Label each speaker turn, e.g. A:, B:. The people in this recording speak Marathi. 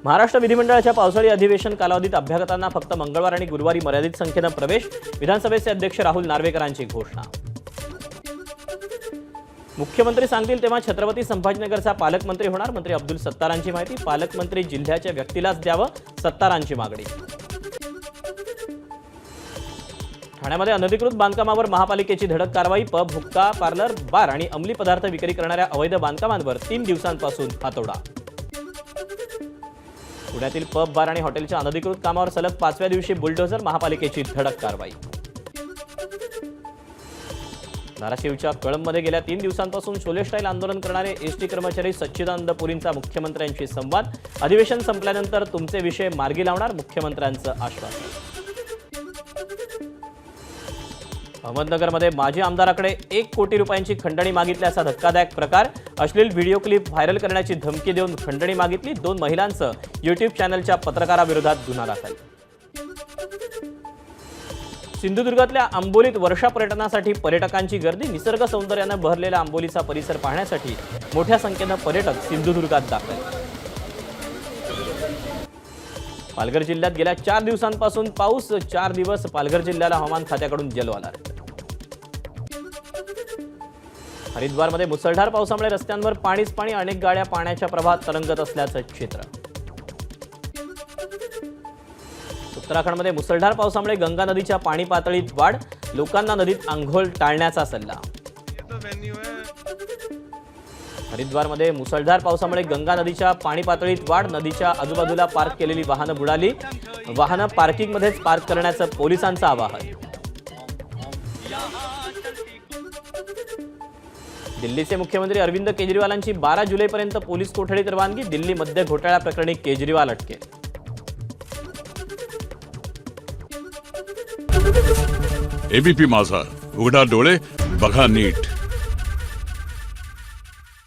A: महाराष्ट्र विधिमंडळाच्या पावसाळी अधिवेशन कालावधीत अभ्यागतांना फक्त मंगळवार आणि गुरुवारी मर्यादित संख्येने प्रवेश, विधानसभेचे अध्यक्ष राहुल नार्वेकरांची घोषणा। मुख्यमंत्री सांगतील तेव्हा छत्रपती संभाजीनगरचा पालकमंत्री होणार, मंत्री अब्दुल सत्तारांची माहिती। पालकमंत्री जिल्ह्याच्या व्यक्तीलाच द्यावं, सत्तारांची मागणी। ठाण्यामध्ये अनधिकृत बांधकामावर महापालिकेची धडक कारवाई। पब, हुक्का पार्लर, बार आणि अंमली पदार्थ विक्री करणाऱ्या अवैध बांधकामांवर 3 दिवसांपासून हातोडा। पुण्यातील पब, बार आणि हॉटेलच्या अनधिकृत कामावर सलग 5व्या दिवशी बुलडोझर, महापालिकेची धडक कारवाई। धाराशिवच्या कळंबमध्ये गेल्या 3 दिवसांपासून शोले स्टाईल आंदोलन करणारे एसटी कर्मचारी सच्चिदानंद पुरींचा मुख्यमंत्र्यांशी संवाद। अधिवेशन संपल्यानंतर तुमचे विषय मार्गी लावणार, मुख्यमंत्र्यांचं आश्वासन। अहमदनगरमध्ये माजी आमदाराकडे 1 कोटी रुपयांची खंडणी मागितल्याचा धक्कादायक प्रकार। अश्लील व्हिडिओ क्लिप व्हायरल करण्याची धमकी देऊन खंडणी मागितली। 2 महिलांचं यूट्यूब चॅनलच्या पत्रकाराविरोधात गुन्हा दाखल। सिंधुदुर्गातल्या आंबोलीत वर्षा पर्यटनासाठी पर्यटकांची गर्दी। निसर्ग सौंदर्यानं बहरलेला आंबोलीचा परिसर पाहण्यासाठी मोठ्या संख्येनं पर्यटक सिंधुदुर्गात दाखल। पालघर जिल्ह्यात गेल्या 4 दिवसांपासून पाऊस। 4 दिवस पालघर जिल्ह्याला हवामान खात्याकडून येलो अलर्ट। हरिद्वारमध्ये मुसळधार पावसामुळे रस्त्यांवर पाणीच पाणी, अनेक गाड्या पाण्याच्या प्रवाहात तरंगत असल्याचं चित्र। उत्तराखंडमध्ये मुसळधार पावसामुळे गंगा नदीच्या पाणी पातळीत वाढ, लोकांना नदीत आंघोळ टाळण्याचा सल्ला। हरिद्वारमध्ये मुसळधार पावसामुळे गंगा नदीच्या पाणी पातळीत वाढ, नदीच्या आजूबाजूला पार्क केलेली वाहनं बुडाली, वाहनं पार्किंगमध्येच पार्क करण्याचं पोलिसांचं आवाहन। दिल्लीचे मुख्यमंत्री अरविंद केजरीवालांची 12 जुलैपर्यंत पोलीस कोठडीत रवानगी। दिल्ली मद्य घोटाळा प्रकरणी केजरीवाल अटकेत।
B: एबीपी माझा, उघडा डोळे बघा नीट।